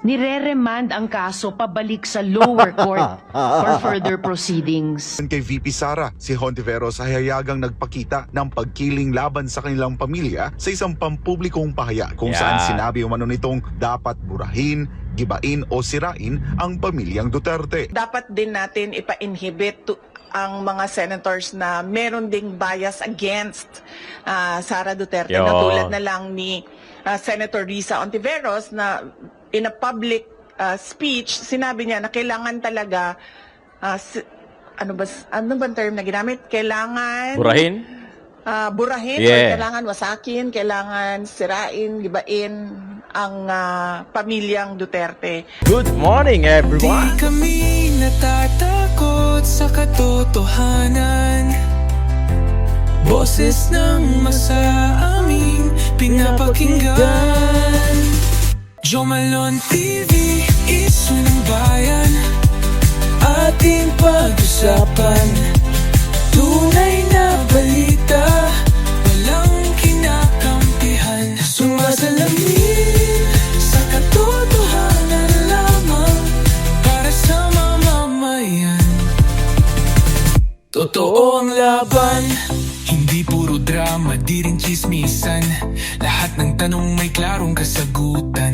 nire-remand ang kaso pabalik sa lower court for further proceedings. Kay VP Sara, si Hontiveros ay hayagang nagpakita ng pagkiling laban sa kanilang pamilya sa isang pampublikong pahayag kung saan sinabi umano nitong dapat burahin, gibain o sirain ang pamilyang Duterte. Dapat din natin ipa-inhibit ang mga senators na meron ding bias against Sara Duterte, na tulad na lang ni Senator Risa Hontiveros na in a public speech, sinabi niya na kailangan talaga, ano bang term na ginamit? Kailangan burahin? Burahin, or kailangan wasakin, kailangan sirain, gibain ang pamilyang Duterte. Good morning, everyone! Di kami natatakot sa katotohanan. Boses ng masa aming pinapakinggan. Jomalon TV, isyu ng bayan, ating pag-usapan. Tunay na balita, walang kinakampihan. Sumasalamin sa katotohanan lamang, para sa mamamayan. Totoo ang laban, hindi puro drama, di rin chismisan. Lahat ng tanong may klarong kasagutan.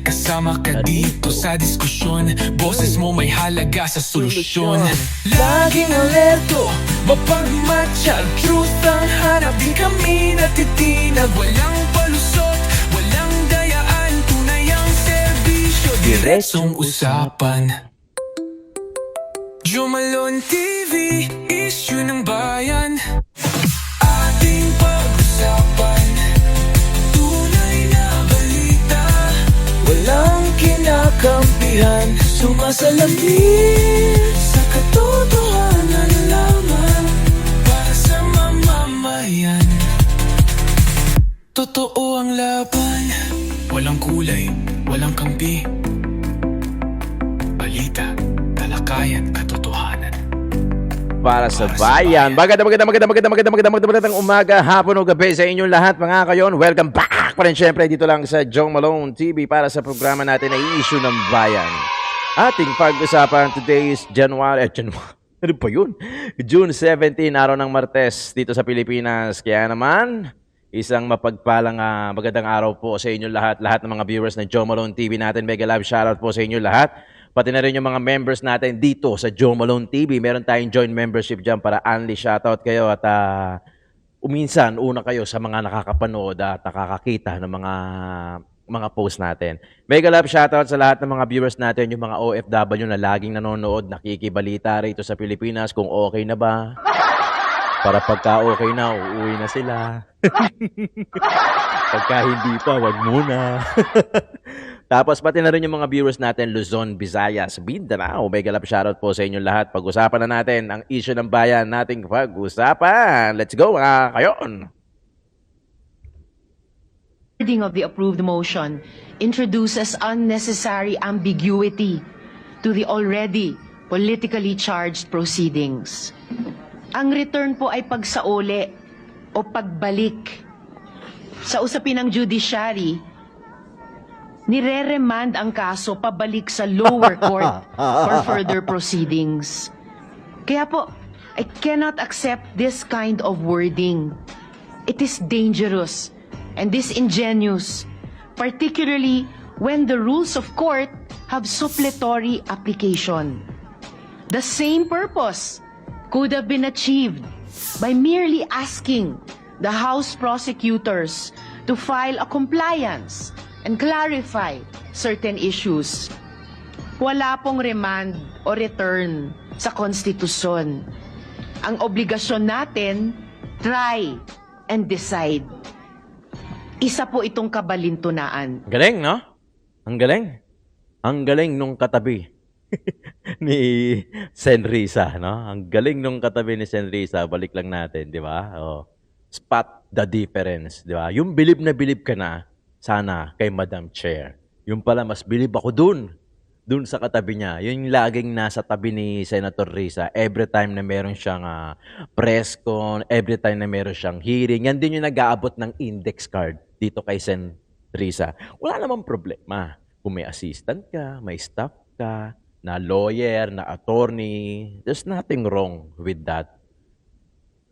Kasama ka dito sa diskusyon, boses mo may halaga sa solusyon. Laging alerto, mapagmatsyag, truth ang hanap. Di kami natitinag, walang palusot, walang dayaan. Tunay ang serbisyo, diretsong usapan. Jomalon TV, issue ng bayan, ating pag-usapan. Tunay na balita, walang kinakampihan. Sumasalamin sa katotohanan lamang, para sa mamamayan. Totoo ang laban, walang kulay, walang kampi. Balita, talakayan, katotohanan. Para sa bayan. Magandang umaga, hapon o gabi sa inyong lahat mga kayon. Welcome back pa rin syempre dito lang sa Joe Malone TV para sa programa natin na issue ng bayan. Ating pag-usapan today is January, ano pa yun? June 17, araw ng Martes dito sa Pilipinas. Kaya naman, isang mapagpalang magandang araw po sa inyong lahat ng mga viewers ng Joe Malone TV natin. Mega love shoutout po sa inyong lahat. Pati na rin yung mga members natin dito sa Joe Malone TV. Meron tayong joint membership dyan para only shoutout kayo at uminsan, una kayo sa mga nakakapanood at nakakakita ng mga post natin. Mega love shoutout sa lahat ng mga viewers natin, yung mga OFW na laging nanonood, nakikibalita rito sa Pilipinas kung okay na ba. Para pagka okay na, uuwi na sila. Pagka hindi pa, wag muna. Tapos pati na rin yung mga viewers natin, Luzon, Visayas, Mindanao. Mega love shoutout po sa inyong lahat. Pag-usapan na natin ang issue ng bayan nating pag-usapan. Let's go mga kayon! Wording of the approved motion introduces unnecessary ambiguity to the already politically charged proceedings. Ang return po ay pagsauli o pagbalik. Sa usapin ng judiciary, nire-remand ang kaso pabalik sa lower court for further proceedings. Kaya po, I cannot accept this kind of wording. It is dangerous and disingenuous, particularly when the rules of court have suppletory application. The same purpose could have been achieved by merely asking the House prosecutors to file a compliance and clarify certain issues. Wala pong remand o return sa konstitusyon. Ang obligasyon natin, try and decide. Isa po itong kabalintunaan. Galing, no? Ang galing. Ang galing nung katabi ni Sen Risa, no? Ang galing nung katabi ni Sen Risa. Balik lang natin, di ba? Oh. Spot the difference, di ba? Yung bilib na bilib ka na, sana kay Madam Chair. Yung pala, mas bilib ako dun sa katabi niya. Yung laging nasa tabi ni Senator Risa, every time na meron siyang press con, every time na meron siyang hearing, yan din yung nag-aabot ng index card dito kay Sen Risa. Wala namang problema. Kung may assistant ka, may staff ka, na lawyer, na attorney, there's nothing wrong with that.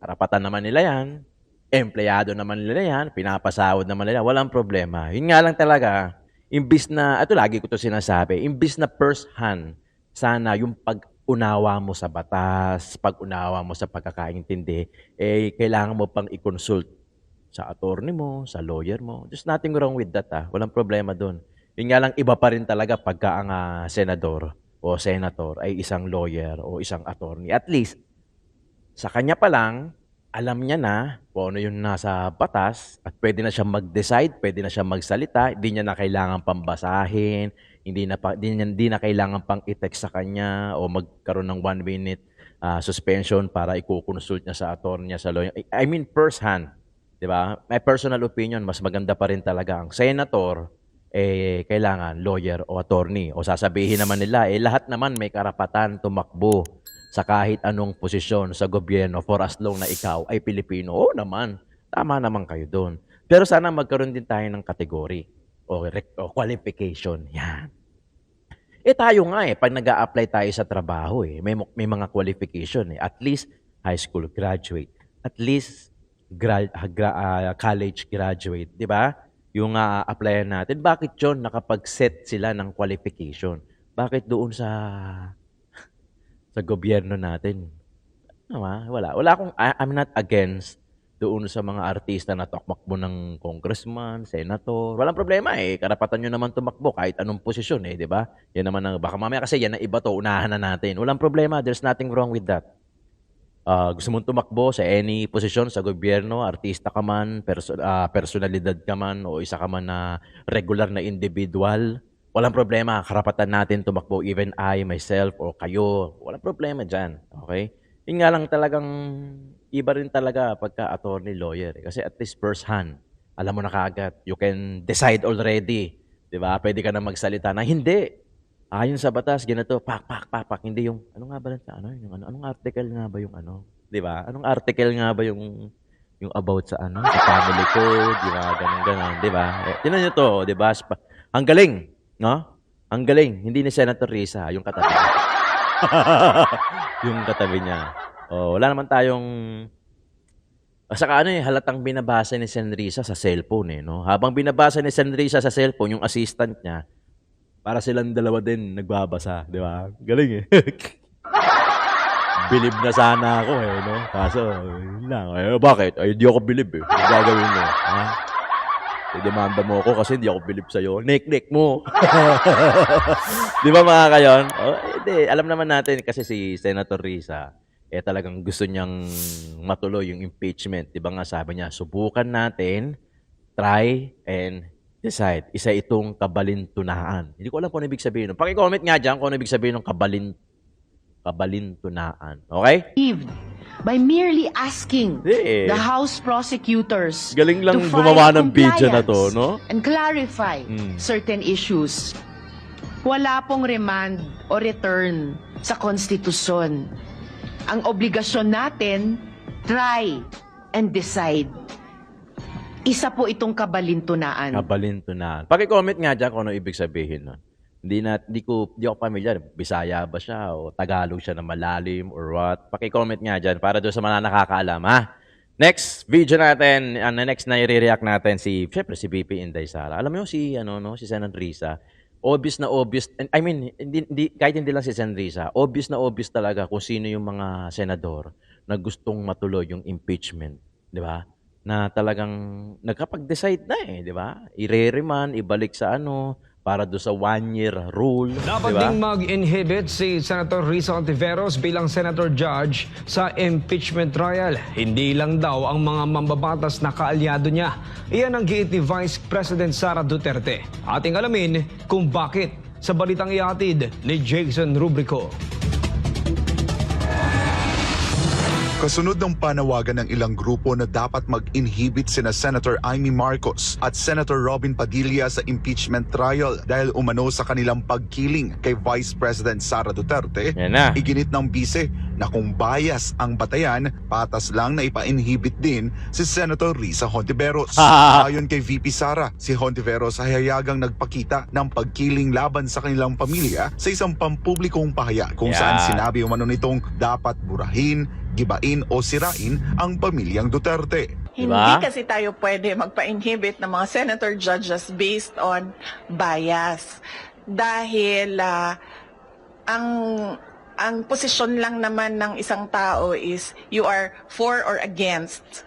Karapatan naman nila yan. Empleyado naman nila yan. Pinapasahod naman nila. Walang problema. Yun nga lang talaga, imbis na, ito lagi ko to sinasabi, imbis na first hand, sana yung pag-unawa mo sa batas, pag-unawa mo sa pagkakaintindi, kailangan mo pang i-consult sa attorney mo, sa lawyer mo. There's nothing wrong with that. Walang problema doon. Yun nga lang, iba pa rin talaga pagka ang senador o senator ay isang lawyer o isang attorney. At least, sa kanya pa lang, alam niya na kung ano yung nasa batas at pwede na siya mag-decide, pwede na siya magsalita, hindi niya na kailangan pambasahin, hindi na kailangan pang i-text sa kanya o magkaroon ng 1 minute suspension para i-consult niya sa attorney niya, sa lawyer. I mean, first hand. Diba? My personal opinion, mas maganda pa rin talaga ang senator, kailangan lawyer o attorney. O sasabihin naman nila, lahat naman may karapatan tumakbo sa kahit anong posisyon sa gobyerno for as long na ikaw ay Pilipino. Oo naman, tama naman kayo doon. Pero sana magkaroon din tayo ng category o qualification. Yan. Tayo nga pag nag-a-apply tayo sa trabaho, may mga qualification. At least high school graduate. At least college graduate. Di ba? Yung applyan natin. Bakit yun nakapag-set sila ng qualification? Bakit doon sa gobyerno natin? Wala. I'm not against doon sa mga artista na tumakbo ng congressman, senator. Walang problema Karapatan nyo naman tumakbo kahit anong posisyon di ba? Yan naman baka mamaya kasi yan na iba to, unahan na natin. Walang problema. There's nothing wrong with that. Gusto mong tumakbo sa any posisyon sa gobyerno, artista ka man, personalidad ka man, o isa ka man na regular na individual, walang problema. Karapatan natin tumakbo, even I, myself, o kayo. Walang problema dyan. Okay? Yun nga lang talagang iba rin talaga pagka attorney, lawyer. Kasi at least first hand, alam mo na kaagad. You can decide already. Diba? Pwede ka na magsalita na hindi. Ayon sa batas, ganito, pak. Hindi yung, ano nga ba anong article nga ba yung di ba? Anong article nga ba yung about sa sa family code, di ba? Ganun, di ba? Tingnan nyo to, di ba? Ang galing, no? Ang galing. Hindi ni Senator Risa, yung katabi niya. Yung katabi niya. Wala naman tayong, saka halatang binabasa ni Sen Risa sa cellphone, no? Habang binabasa ni Sen Risa sa cellphone, yung assistant niya, para silang dalawa din nagbabasa, di ba? Galing Bilib na sana ako no? Kaso, yun lang. Bakit? Di ako bilib Ano gagawin mo? Demanda mo ako kasi di ako bilib sa'yo. Nek mo. Di ba mga kayon? Hindi. Alam naman natin kasi si Senator Risa, talagang gusto niyang matuloy yung impeachment. Di ba nga sabi niya, subukan natin, try, and decide. Isa itong kabalintunaan. Hindi ko alam kung ano ibig sabihin. Paki-comment nga dyan kung ano ibig sabihin ng kabalintunaan. Okay? By merely asking the House prosecutors Galing lang to gumawa file ng video na to, compliance no? and clarify certain issues. Wala pong remand o return sa konstitusyon. Ang obligasyon natin, try and decide. Isa po itong kabalintunaan. Kabalintunaan. Paki-comment nga dyan kung ano ibig sabihin nun. Hindi ako familiar. Bisaya ba siya o Tagalog siya na malalim or what? Paki-comment nga dyan para doon sa mga nakakaalam, Next video natin, next na i-react natin syempre si VP Inday Sara. Alam mo si Senator Risa, obvious na obvious, I mean, kahit hindi lang si Senator Risa, obvious na obvious talaga kung sino yung mga senador na gustong matuloy yung impeachment. Di ba? Na talagang nagkapag-decide na di ba? I-remand, ibalik sa para do sa 1-year rule, Dapat di ba? ding mag-inhibit si Senator Risa Ontiveros bilang Senator Judge sa impeachment trial. Hindi lang daw ang mga mambabatas na kaalyado niya. Iyan ang giit ni Vice President Sara Duterte. Ating alamin kung bakit sa balitang ihatid ni Jason Rubrico. Kasunod ng panawagan ng ilang grupo na dapat mag-inhibit sina Senator Amy Marcos at Senator Robin Padilla sa impeachment trial dahil umano sa kanilang pagkiling kay Vice President Sara Duterte, Yan na. iginit ng bise na kung bias ang batayan, patas lang na ipa-inhibit din si Senator Risa Hontiveros. Ayon kay VP Sara, si Hontiveros ay hayagang nagpakita ng pagkiling laban sa kanilang pamilya sa isang pampublikong pahayag kung saan sinabi umano nitong dapat burahin, gibain o sirain ang pamilyang Duterte. Hindi kasi tayo pwede magpa-inhibit ng mga senator judges based on bias. Dahil ang posisyon lang naman ng isang tao is you are for or against.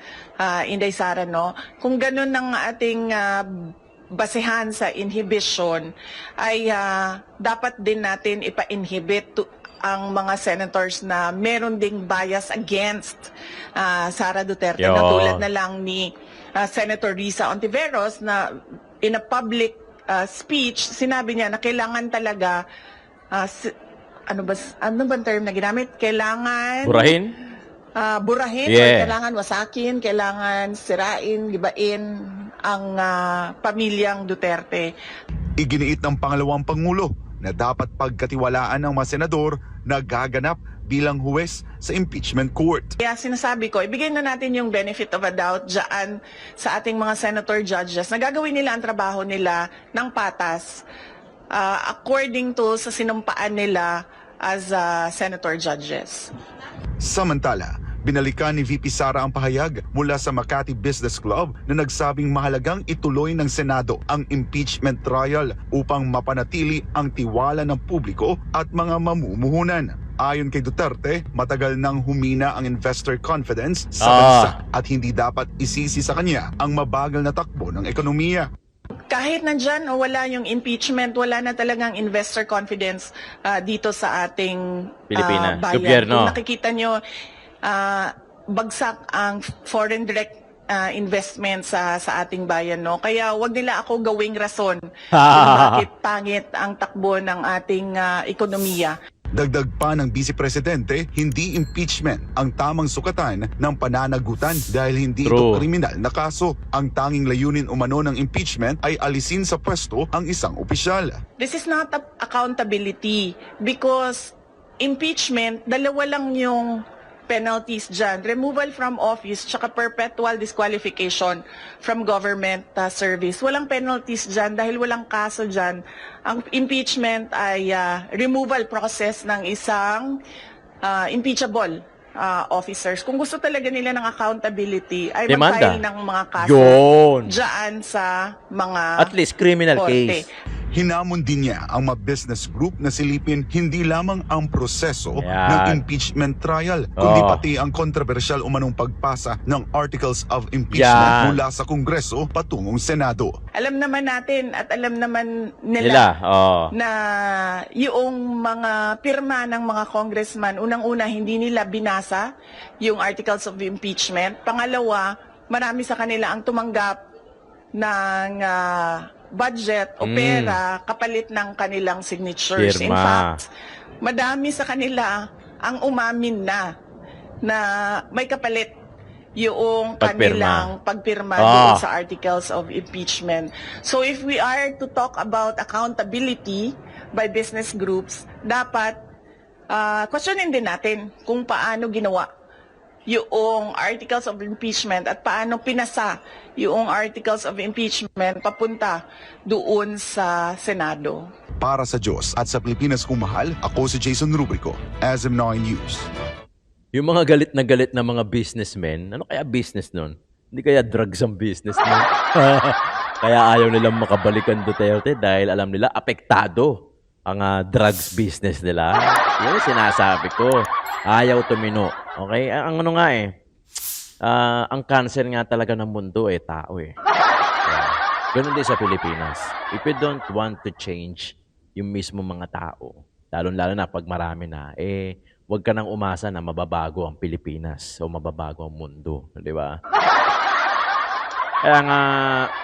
Inday Sara, no? Kung ganun ang ating basehan sa inhibition, ay dapat din natin ipa-inhibit ang mga senators na meron ding bias against Sara Duterte, na tulad na lang ni Senator Risa Hontiveros na in a public speech, sinabi niya na kailangan talaga, ano bang term na ginamit? Kailangan burahin, or kailangan wasakin, kailangan sirain, gibain ang pamilyang Duterte. Iginiit ng pangalawang Pangulo na dapat pagkatiwalaan ng mga senador na gaganap bilang huwes sa impeachment court. Kaya sinasabi ko, ibigay na natin yung benefit of a doubt dyan sa ating mga senator judges na gagawin nila ang trabaho nila ng patas according to sa sinumpaan nila as senator judges. Samantala, binalikan ni VP Sara ang pahayag mula sa Makati Business Club na nagsabing mahalagang ituloy ng Senado ang impeachment trial upang mapanatili ang tiwala ng publiko at mga mamumuhunan. Ayon kay Duterte, matagal nang humina ang investor confidence sa bansa at hindi dapat isisi sa kanya ang mabagal na takbo ng ekonomiya. Kahit nandyan o wala yung impeachment, wala na talagang investor confidence dito sa ating Pilipinas, bayan. gobyerno. Kung nakikita nyo, bagsak ang foreign direct investment sa ating bayan, no? Kaya wag nila ako gawing rason kung bakit pangit ang takbo ng ating ekonomiya. Dagdag pa ng Vice Presidente, hindi impeachment ang tamang sukatan ng pananagutan dahil hindi ito kriminal na kaso. Ang tanging layunin umano ng impeachment ay alisin sa pwesto ang isang opisyal. This is not accountability because impeachment, dalawa lang yung penalties dyan. Removal from office tsaka perpetual disqualification from government service. Walang penalties dyan dahil walang kaso dyan. Ang impeachment ay removal process ng isang impeachable officers. Kung gusto talaga nila ng accountability, ay mag-file ng mga kaso dyan sa mga at least criminal korte. case. Hinamon din niya ang mga business group na silipin hindi lamang ang proseso ng impeachment trial, kundi pati ang kontrobersyal umanong pagpasa ng articles of impeachment mula sa Kongreso patungong Senado. Alam naman natin at alam naman nila na yung mga pirma ng mga congressman, unang-una hindi nila binasa yung articles of impeachment. Pangalawa, marami sa kanila ang tumanggap ng budget o pera kapalit ng kanilang signatures. In fact, madami sa kanila ang umamin na may kapalit yung kanilang pagpirma doon sa articles of impeachment. So if we are to talk about accountability by business groups, dapat questionin din natin kung paano ginawa yung articles of impeachment at paano pinasa yung articles of impeachment papunta doon sa Senado. Para sa Diyos at sa Pilipinas kung mahal, ako si Jason Rubrico, SM9 News. Yung mga galit na mga businessmen, ano kaya business nun? Hindi kaya drugs ang business nun? Kaya ayaw nilang makabalikan Duterte dahil alam nila apektado ang drugs business nila. Yun sinasabi ko. Ayaw tumino. Okay? Ang ano nga ang cancer nga talaga ng mundo tao Ganun din sa Pilipinas. If you don't want to change yung mismo mga tao, lalo-lalo na pag marami na, huwag ka nang umasa na mababago ang Pilipinas o mababago ang mundo. Di ba? Kaya nga,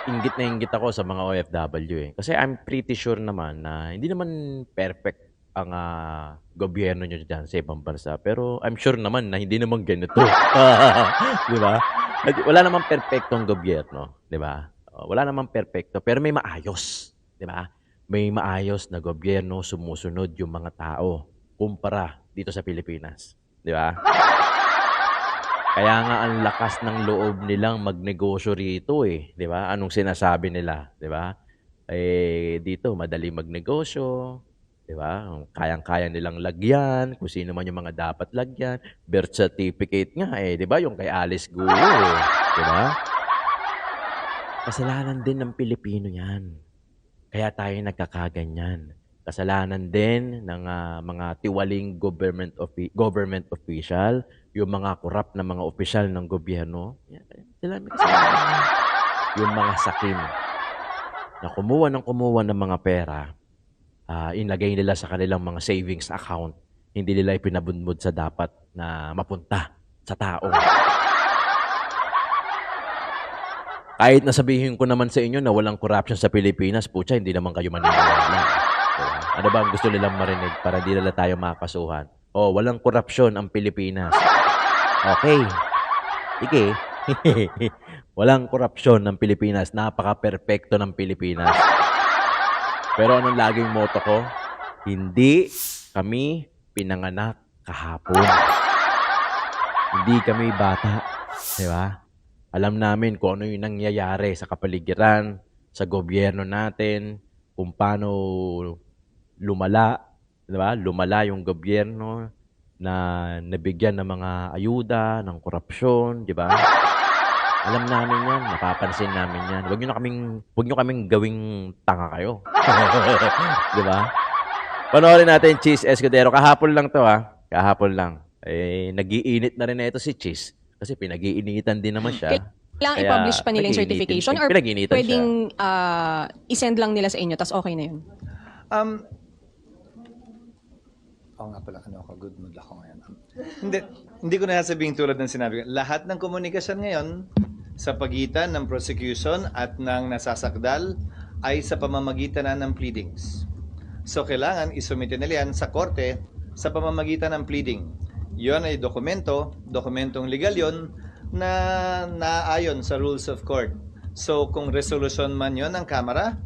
inggit ako sa mga OFW Kasi I'm pretty sure naman na hindi naman perfect ang gobyerno nyo dyan sa ibang bansa. Pero I'm sure naman na hindi naman ganito. Di ba? Wala namang perfectong gobyerno. Di ba? Wala namang perfecto. Pero may maayos. Di ba? May maayos na gobyerno, sumusunod yung mga tao kumpara dito sa Pilipinas. Di ba? Kaya nga ang lakas ng loob nilang magnegosyo rito eh. Di ba? Anong sinasabi nila? Di ba? Dito, madali magnegosyo. Di ba? Kayang-kaya nilang lagyan. Kung sino man yung mga dapat lagyan. Birth certificate nga eh. Di ba? Yung kay Alice Guo eh. Di ba? Kasalanan din ng Pilipino yan. Kaya tayo nagkakaganyan. Kasalanan din ng mga tiwaling government official, yung mga korap na mga opisyal ng gobyerno. Yan, sila may kasalanan. Yung mga sakim na kumuha ng mga pera, inlagay nila sa kanilang mga savings account, hindi nila ipinabunbud sa dapat na mapunta sa tao. Kahit nasabihin ko naman sa inyo na walang corruption sa Pilipinas, putya, hindi naman kayo maniniwala. Diba? Ano ba ang gusto nilang marinig para di nila tayo makasuhan? Oh, walang korupsyon ang Pilipinas. Okay. Sige. Walang korupsyon ng Pilipinas. Napaka-perpekto ng Pilipinas. Pero anong laging motto ko? Hindi kami pinanganak kahapon. Hindi kami bata. Diba? Alam namin kung ano yung nangyayari sa kapaligiran, sa gobyerno natin, kung paano lumala, di ba? Lumala yung gobyerno na nabigyan ng mga ayuda, ng korupsyon, di ba? Alam namin yan, napapansin namin yan. Huwag nyo kaming gawing tanga kayo. Di ba? Panoorin natin Cheese Escudero. Kahapon lang to Kahapon lang. Nag-iinit na rin na ito si Cheese. Kasi pinag-iinitan din naman siya. Kailangan Kaya i-publish pa nila yung certification or pinag-iinitan pwedeng isend lang nila sa inyo tas okay na yun? Oo nga pala, good mood ako ngayon. Hindi ko na sabihin tulad ng sinabi ko. Lahat ng komunikasyon ngayon sa pagitan ng prosecution at ng nasasakdal ay sa pamamagitan na ng pleadings. So kailangan isumite nila yan sa korte sa pamamagitan ng pleading. Yon ay dokumentong legal yon na naayon sa rules of court. So kung resolution man yon ng Kamara,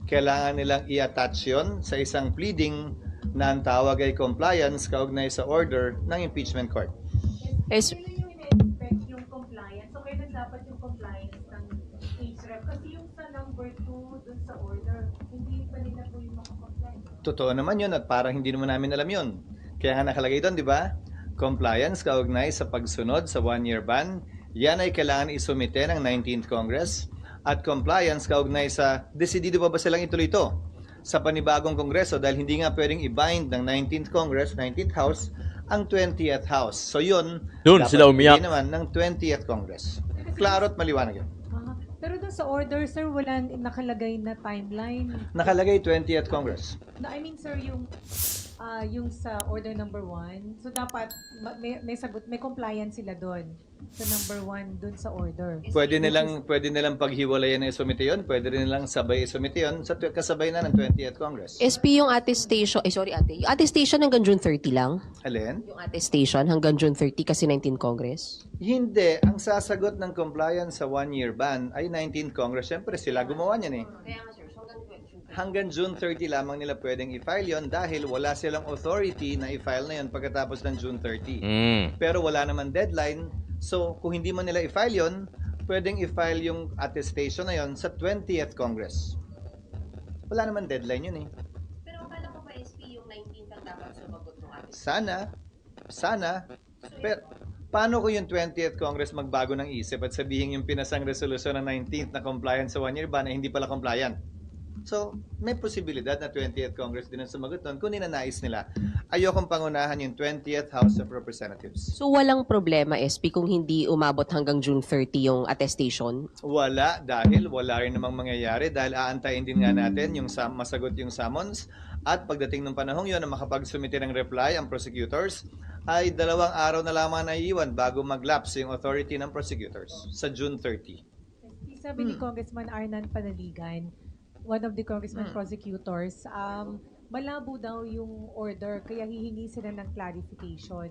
kailangan nilang i-attach yon sa isang pleading na ang tawag ay compliance kaugnay sa order ng impeachment court. Yes. Yung compliance. So, kailan dapat yung compliance ng HREF? Kasi yung sa number 2 dun sa order, hindi pa nila po yung makakomply. Totoo naman yun at parang hindi naman namin alam yun. Kaya nga nakalagay doon, di ba? Compliance kaugnay sa pagsunod sa 1-year ban, yan ay kailangan isumite ng 19th Congress. At compliance kaugnay sa desidido pa ba silang ituloy ito sa panibagong Kongreso dahil hindi nga pwedeng i-bind ng 19th Congress, 19th House, ang 20th House. So yun, Doon dapat sila umiyak. hindi naman ng 20th Congress. Klaro at maliwanag yun. Pero dun sa order, sir, wala nakalagay na timeline. Nakalagay 20th Congress. I mean, sir, yung sa order number 1, so dapat may sagot, may compliance sila doon sa number 1 doon sa order. Pwede nilang paghiwalayan na isumite yun, pwede rin nilang sabay isumite yun sa kasabay na ng 20th Congress. SP yung attestation, yung attestation hanggang June 30 lang? Alin? Yung attestation hanggang June 30 kasi 19 Congress? Hindi. Ang sasagot ng compliance sa 1-year ban ay 19th Congress. Siyempre, sila gumawa niyan eh. Hanggang June 30 lamang nila pwedeng i-file yon dahil wala silang authority na i-file na yon pagkatapos ng June 30. Pero wala naman deadline. So, kung hindi man nila i-file yon, pwedeng i-file yung attestation na yon sa 20th Congress. Wala naman deadline yun eh. Pero akala ko pa SP yung 19th ang dapat sumagot ng Sana. Pero, paano kung yung 20th Congress magbago ng isip at sabihin yung pinasang resolusyon ng 19th na compliance sa 1-year ban na hindi pala compliant? So, may posibilidad na 20th Congress din ang sumagot doon kung ninanais nila. Ayokong pangunahan yung 20th House of Representatives. So walang problema SP kung hindi umabot hanggang June 30 yung attestation? Wala, dahil wala rin namang mangyayari dahil aantayin din nga natin yung masagot yung summons at pagdating ng panahong yun na makapagsumite ng reply ang prosecutors ay 2 araw na lamang naiiwan bago mag-lapse yung authority ng prosecutors sa June 30. Sabi ni Congressman Arnan Panaligan, one of the congressman prosecutors, malabo daw yung order, kaya hihingi sila ng clarification.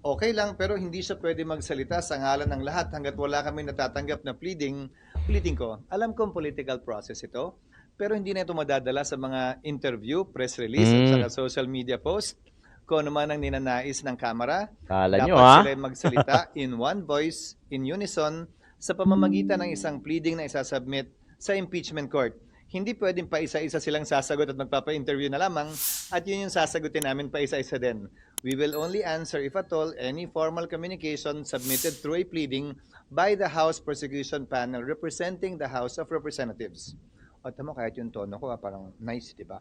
Okay lang, pero hindi siya pwede magsalita sa ngalan ng lahat hanggat wala kami natatanggap na pleading ko. Alam kong political process ito, pero hindi na ito madadala sa mga interview, press release, at saka social media post. kung ano man ang ninanais ng Kamara. Kala Dapat nyo, ha? sila magsalita in one voice, in unison, sa pamamagitan ng isang pleading na isasubmit sa impeachment court. Hindi pwedeng pa isa-isa silang sasagot at magpapa-interview na lamang at yun yung sasagutin namin pa isa-isa din. We will only answer, if at all, any formal communication submitted through a pleading by the House Prosecution Panel representing the House of Representatives. O tamo, kahit yung tono ko, parang nice, di ba?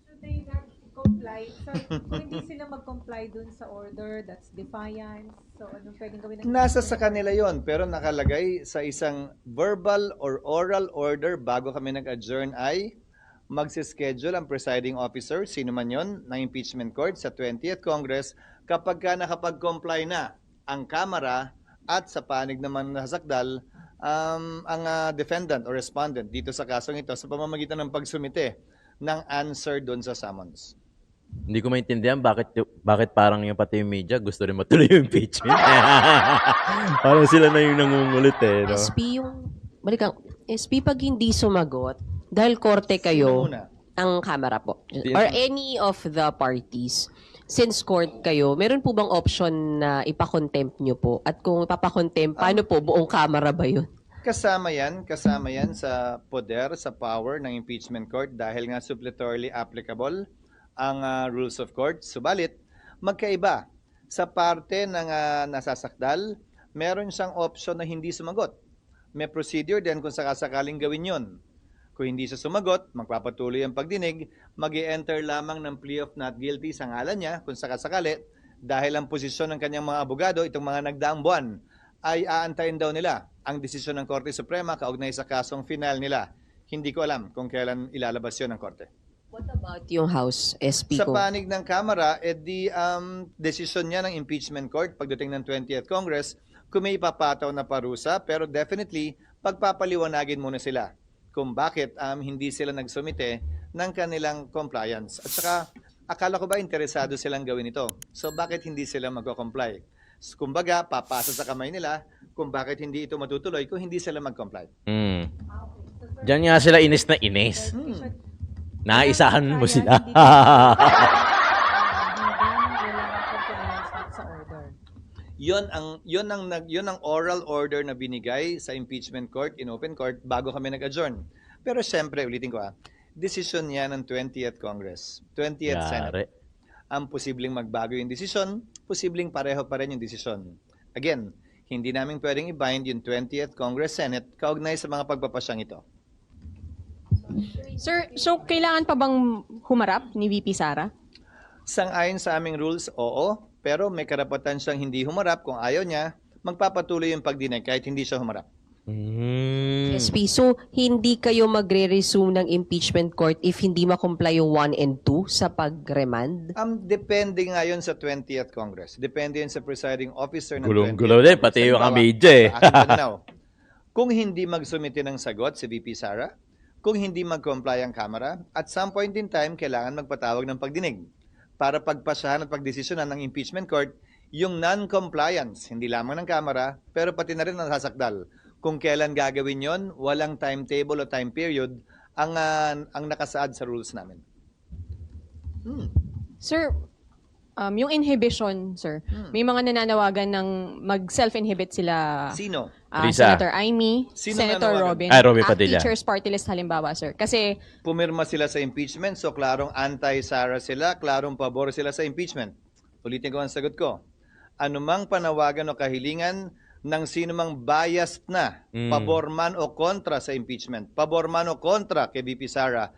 Should they not comply? So, kung hindi sila mag-comply dun sa order, that's defiance. So, anong pwedeng gawin ng Nasa sa kanila yon, pero nakalagay sa isang verbal or oral order bago kami nag-adjourn ay magsischedule ang presiding officer, sino man yon, ng impeachment court sa 20th Congress kapag ka nakapag-comply na ang Kamara at sa panig naman na sakdal ang defendant or respondent dito sa kasong ito sa pamamagitan ng pagsumite ng answer doon sa summons. Hindi ko maintindihan bakit parang yung pati yung media gusto rin matuloy yung impeachment. Parang sila na yung nangungulit eh. No? SP, SP pag hindi sumagot, dahil korte Sino kayo, muna? ang Kamara po, or any of the parties, since court kayo, meron po bang option na ipakontempt nyo po? At kung ipapakontempt, paano po? Buong Kamara ba yun? Kasama yan sa poder, sa power ng impeachment court dahil nga suppletorily applicable ang rules of court. Subalit, magkaiba. Sa parte ng nasasakdal, meron siyang option na hindi sumagot. May procedure din kung sakasakaling gawin yon. Kung hindi siya sumagot, magpapatuloy ang pagdinig, mag-e-enter lamang ng plea of not guilty sa ngalan niya kung sakasakali dahil ang posisyon ng kanyang mga abogado itong mga nagdaang buwan ay aantayin daw nila ang desisyon ng Korte Suprema kaugnay sa kasong final nila. Hindi ko alam kung kailan ilalabas yun ng Korte. What about yung House, SP Sa ko? panig ng Kamara, desisyon niya ng impeachment court pagdating ng 20th Congress kung may ipapataw na parusa, pero definitely pagpapaliwanagin muna sila kung bakit hindi sila nagsumite ng kanilang compliance. At saka, akala ko ba interesado silang gawin ito? So bakit hindi sila magko-comply? Kumbaga, papasa sa kamay nila kung bakit hindi ito matutuloy kung hindi sila mag-comply. Diyan nga sila inis na inis. Naisahan mo sila. sa order. Yon ang oral order na binigay sa impeachment court in open court bago kami nag-adjourn. Pero syempre, ulitin ko desisyon yan ng 20th Congress, 20th Senate. Yari. Ang posibleng magbago yung desisyon, posibleng pareho pa rin yung desisyon. Again, hindi namin pwedeng i-bind yung 20th Congress Senate kaugnay sa mga pagpapasyang ito. Sir, so kailangan pa bang humarap ni VP Sara? Sang-ayon sa aming rules, oo. Pero may karapatan siyang hindi humarap. Kung ayaw niya, magpapatuloy yung pagdinig kahit hindi siya humarap. SP, so hindi kayo magre-resume ng impeachment court if hindi ma-comply yung 1 and 2 sa pag-remand? Depende nga yun sa 20th Congress. Depende yun sa presiding officer ng 20th Gulong-gulo din, pati yung media eh. Sa aking pananaw, kung hindi magsumite ng sagot si VP Sara, kung hindi mag-comply ang Kamara, at some point in time, kailangan magpatawag ng pagdinig para pagpasahan at pagdesisyonan ng impeachment court yung non-compliance, hindi lamang ng Kamara, pero pati na rin ang nasasakdal. Kung kailan gagawin yon, walang timetable o time period ang nakasaad sa rules namin. Sir, yung inhibition, sir, may mga nananawagan ng mag-self-inhibit sila. Sino? Risa. Senator Amy, Sino Senator nananawagan? Robin. Robin Padilla. Teachers Party List halimbawa, sir. Kasi Pumirma sila sa impeachment, so klarong anti-Sara sila, klarong pabor sila sa impeachment. Ulitin ko ang sagot ko. Anumang panawagan o kahilingan ng sino mang biased na, pabor man o kontra sa impeachment, pabor man o kontra kay VP Sara,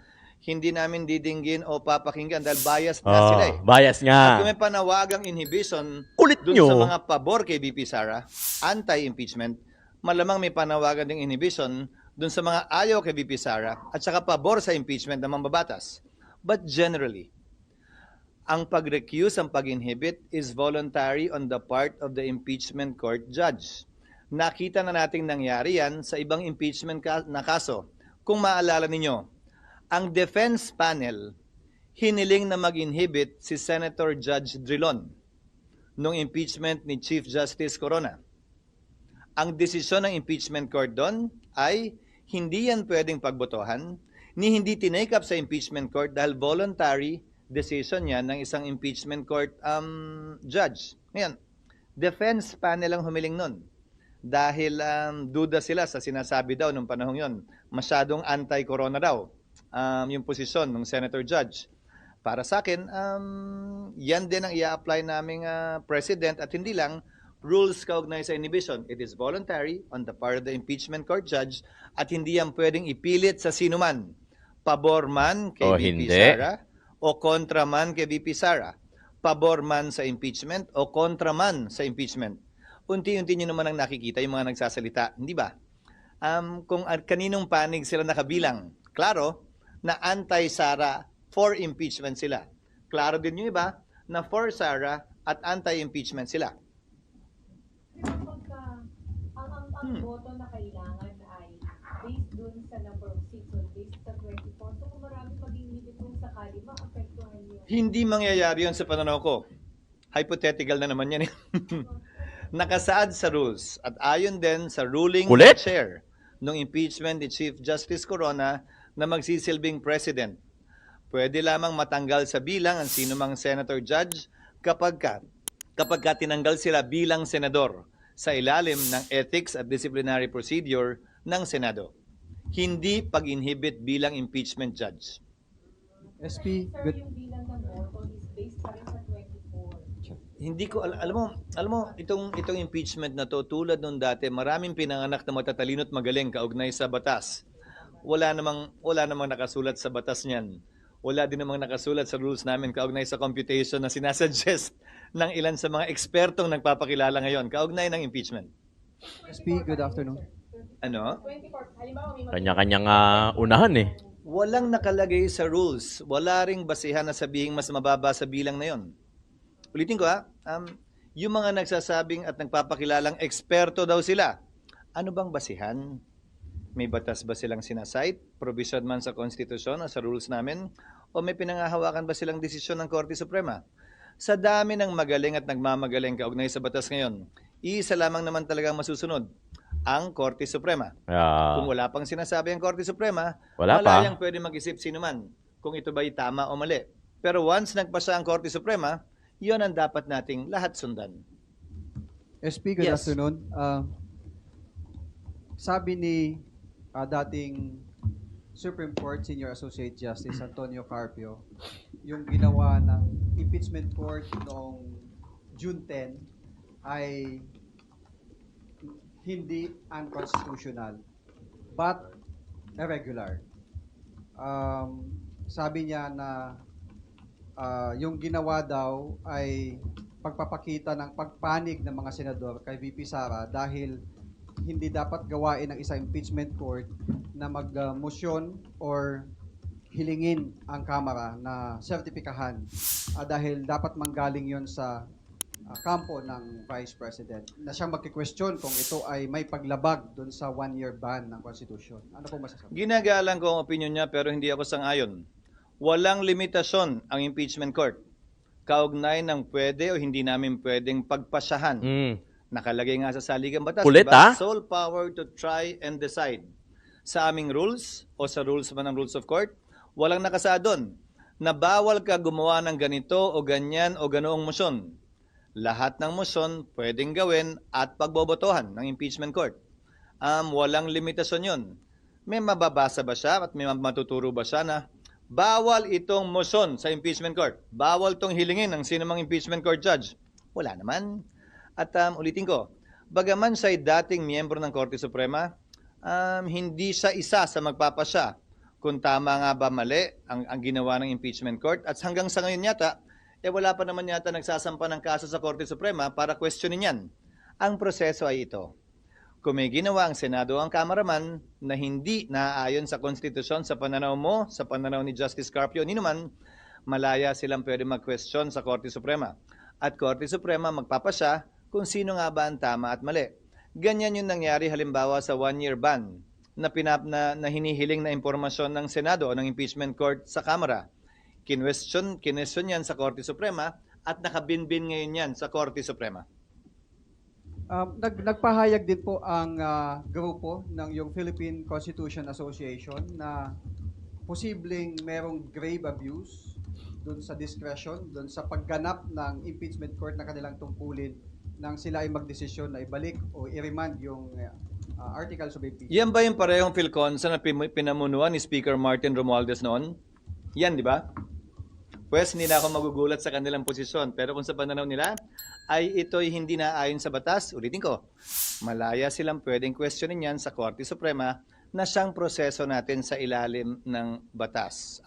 hindi namin didinggin o papakinggan dahil biased na sila eh. Bias At nga. kung may panawagang inhibition Kulit dun nyo. sa mga pabor kay VP Sara, anti-impeachment, malamang may panawagan ding inhibition dun sa mga ayaw kay VP Sara at saka pabor sa impeachment ng mambabatas. But generally, ang pag-recuse, ang pag-inhibit is voluntary on the part of the impeachment court judge. Nakita na nating nangyari yan sa ibang impeachment na kaso. Kung maalala ninyo, ang defense panel hiniling na mag-inhibit si Senator Judge Drilon nung impeachment ni Chief Justice Corona. Ang desisyon ng impeachment court doon ay hindi yan pwedeng pagbotohan, ni hindi tinake up sa impeachment court dahil voluntary decision yan ng isang impeachment court judge. Ngayon, defense panel ang humiling nun. Dahil duda sila sa sinasabi daw nung panahon yon. Masyadong anti-corona daw yung posisyon ng senator judge. Para sa akin, yan din ang i-apply naming president at hindi lang rules kaugnay sa inhibition. It is voluntary on the part of the impeachment court judge at hindi yan pwedeng ipilit sa sino man. Pabor man kay O VP hindi. Sara o kontra man kay VP Sara. Pabor man sa impeachment o kontra man sa impeachment. Unti-unti nyo naman ang nakikita yung mga nagsasalita, hindi ba? Kung kaninong panig sila nakabilang, klaro na anti-Sara, for impeachment sila. Klaro din yung iba na for Sara at anti-impeachment sila. Pero pagka, ang boto na kailangan ay based dun sa number of seats, so based sa 24. So kung marami mag-inhibit kung sakali, maapektuhan yun. Hindi mangyayari yun sa pananaw ko. Hypothetical na naman yan. Nakasaad sa rules at ayon din sa ruling Kulit. ng chair ng impeachment ni Chief Justice Corona na magsisilbing president. Pwede lamang matanggal sa bilang ang sinumang senator judge kapag tinanggal sila bilang senador sa ilalim ng ethics at disciplinary procedure ng Senado. Hindi pag-inhibit bilang impeachment judge. Sir, SP, good. yung bilang ng boto is based pa rin sa 24. Hindi ko alam mo itong impeachment na to tulad nung dati, maraming pinanganak na matatalino at magaling kaugnay sa batas. Wala namang nakasulat sa batas niyan. Wala din namang nakasulat sa rules namin kaugnay sa computation na sinasuggest ng ilan sa mga ekspertong nagpapakilala ngayon kaugnay ng impeachment. SP, good afternoon. Ano? Kanya-kanyang unahan eh. Walang nakalagay sa rules. Wala ring basihan na sabihing mas mababa sa bilang na yon. Ulitin ko yung mga nagsasabing at nagpapakilalang eksperto daw sila. Ano bang basihan? May batas ba silang sinasite? Provision man sa konstitusyon o sa rules namin? O may pinangahawakan ba silang desisyon ng Korte Suprema? Sa dami ng magaling at nagmamagaling kaugnay sa batas ngayon, isa lamang naman talagang masusunod, ang Korte Suprema. Kung wala pang sinasabi ang Korte Suprema, Wala pa. malayang pwede mag-isip sino man kung ito ba'y tama o mali. Pero once nagpasa ang Korte Suprema, yon ang dapat nating lahat sundan. SP, good Yes. afternoon. Sabi ni dating Supreme Court Senior Associate Justice Antonio Carpio, yung ginawa ng impeachment court noong June 10 ay hindi unconstitutional but irregular. Sabi niya na yung ginawa daw ay pagpapakita ng pagpanig ng mga senador kay VP Sara dahil hindi dapat gawain ng isang impeachment court na mag-motion or hilingin ang Kamara na sertipikahan dahil dapat manggaling yon sa kampo ng Vice President na siya magki-question kung ito ay may paglabag doon sa 1-year ban ng Constitution. Ano po masasabi? Ginagalang ko ang opinion niya pero hindi ako sang-ayon. Walang limitasyon ang impeachment court. Kaugnay ng pwede o hindi namin pwedeng pagpasyahan. Nakalagay nga sa saligang batas, Kulit, diba? Sole power to try and decide. Sa aming rules o sa rules man ng rules of court, walang nakasaad doon na bawal ka gumawa ng ganito o ganyan o ganoong motion. Lahat ng motion pwedeng gawin at pagbobotohan ng impeachment court. Walang limitasyon yun. May mababasa ba siya at may matuturo ba siya na bawal itong motion sa impeachment court? Bawal itong hilingin ng sinumang impeachment court judge? Wala naman. At ulitin ko, bagaman siya'y dating miyembro ng Korte Suprema, hindi siya isa sa magpapasya kung tama nga ba mali ang ginawa ng impeachment court. At hanggang sa ngayon yata, wala pa naman yata nagsasampa ng kaso sa Korte Suprema para questionin yan. Ang proseso ay ito. Kung may ginawa ang Senado ang Kamaraman na hindi naaayon sa konstitusyon sa pananaw mo, sa pananaw ni Justice Carpio, ni naman, malaya silang pwede mag-question sa Korte Suprema. At Korte Suprema magpapasya kung sino nga ba ang tama at mali. Ganyan yung nangyari halimbawa sa 1-year ban na hinihiling na impormasyon ng Senado o ng impeachment court sa Kamara. Kinwestiyon yan sa Korte Suprema at nakabinbin ngayon yan sa Korte Suprema. Nagpahayag din po ang grupo ng yung Philippine Constitution Association na posibleng merong grave abuse dun sa discretion, dun sa pagganap ng impeachment court na kanilang tungkulin nang sila ay magdesisyon na ibalik o i-remand yung articles of impeachment. Yan ba yung parehong Philconsa na pinamunuan ni Speaker Martin Romualdez noon? Yan, di ba? Pwes, hindi na ako magugulat sa kanilang posisyon. Pero kung sa pananaw nila ay ito'y hindi naayon sa batas, ulitin ko, malaya silang pwedeng questionin yan sa Korte Suprema na siyang proseso natin sa ilalim ng batas.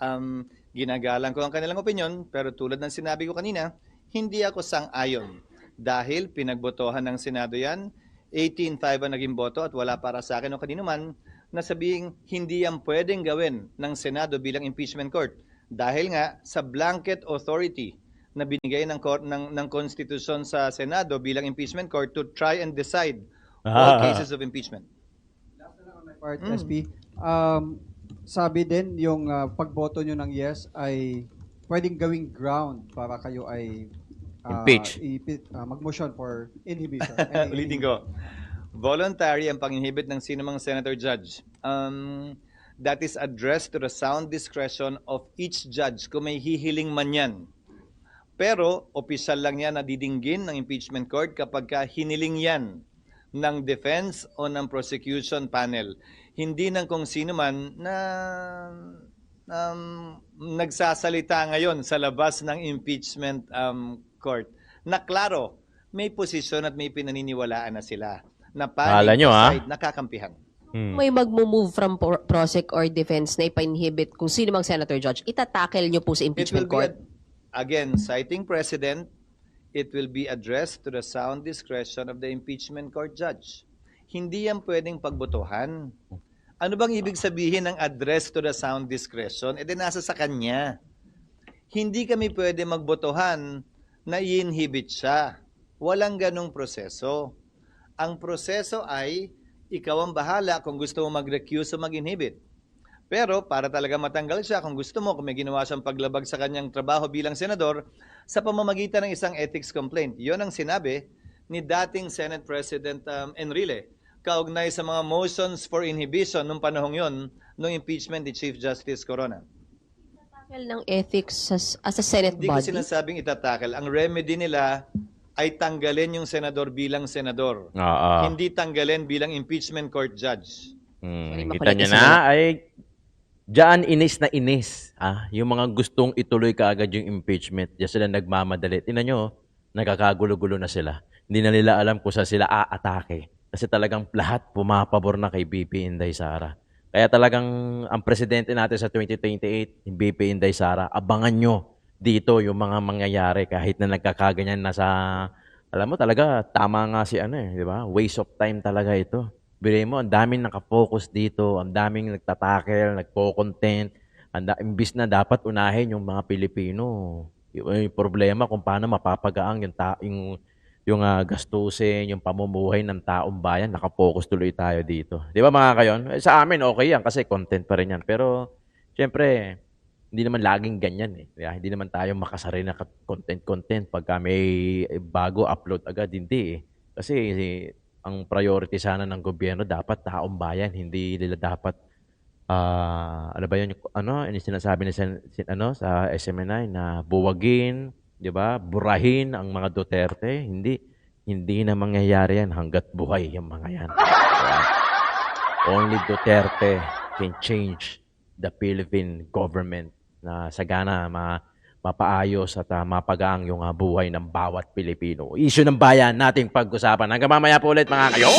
Ginagalang ko ang kanilang opinyon, pero tulad ng sinabi ko kanina, hindi ako sang-ayon. Dahil pinagbotohan ng Senado yan, 18-5 ang naging boto at wala para sa akin o kanino man na sabihing hindi yan pwedeng gawin ng Senado bilang impeachment court. Dahil nga sa blanket authority na binigay ng konstitusyon sa Senado bilang impeachment court to try and decide all cases of impeachment. Part, SP, sabi din yung pagboto nyo ng yes ay pwedeng gawing ground para kayo ay Impeach. mag-motion for inhibition. Ulitin ko. Voluntary ang pang-inhibit ng sinumang senator judge. That is addressed to the sound discretion of each judge kung may hihiling man yan. Pero, opisyal lang yan na didinggin ng impeachment court kapag hiniling yan ng defense o ng prosecution panel. Hindi ng kung sino man na nagsasalita ngayon sa labas ng impeachment court. Na klaro, may posisyon at may pinaniniwalaan na sila. Na Akala nyo, side, nakakampihan. May mag-move from prosec or defense na ipa-inhibit kung sino mang senator judge, itatakel nyo po sa It will impeachment be, court? again, citing precedent, it will be addressed to the sound discretion of the impeachment court judge. Hindi yan pwedeng pagbotohan. Ano bang ibig sabihin ng address to the sound discretion? E di nasa sa kanya. Hindi kami pwede magbotohan na i-inhibit siya. Walang ganong proseso. Ang proseso ay ikaw ang bahala kung gusto mo mag-recuse o mag-inhibit. Pero para talaga matanggal siya, kung gusto mo, kung may ginawa siyang paglabag sa kanyang trabaho bilang senador, sa pamamagitan ng isang ethics complaint. Yon ang sinabi ni dating Senate President Enrile, kaugnay sa mga motions for inhibition nung panahong yon, nung impeachment ni Chief Justice Corona. Takel ng ethics as a Senate Hindi ko body? sinasabing itatakel. Ang remedy nila ay tanggalin yung senador bilang senador. Oo. Hindi tanggalin bilang impeachment court judge. Sorry, Kita makulit nyo kasi na, ay diyan inis na inis. Yung mga gustong ituloy kaagad yung impeachment, diyan sila nagmamadali. Tingnan nyo, nagkakagulo-gulo na sila. Hindi na nila alam kung saan sila aatake. Kasi talagang lahat pumapabor na kay BP Inday Sara. Kaya talagang ang presidente natin sa 2028, BP Inday Sara, abangan nyo dito yung mga mangyayari kahit na nagkakaganyan na sa, alam mo talaga, tama nga si di ba? Waste of time talaga ito. Bilhin mo, ang daming nakafocus dito, ang daming nagtatakel, nagpo-content, imbis na dapat unahin yung mga Pilipino. Yung problema kung paano mapapagaang yung gastusin, yung pamumuhay ng taong bayan, nakafocus tuloy tayo dito. Di ba mga kayon? Sa amin, okay yan kasi content pa rin yan. Pero, syempre, hindi naman laging ganyan eh. Hindi naman tayo makasari na content pagka may bago upload agad. Hindi eh. Kasi ang priority sana ng gobyerno dapat taong bayan. Hindi nila dapat, ano ba yun, yung sinasabi sa SMNI na buwagin, di ba? Burahin ang mga Duterte. Hindi na mangyayari yan hanggat buhay yung mga yan. Diba? Only Duterte can change the Philippine government na sagana mapaayos at mapagaang yung buhay ng bawat Pilipino. Issue ng bayan nating pag-usapan. Hanggang mamaya po ulit mga kayo!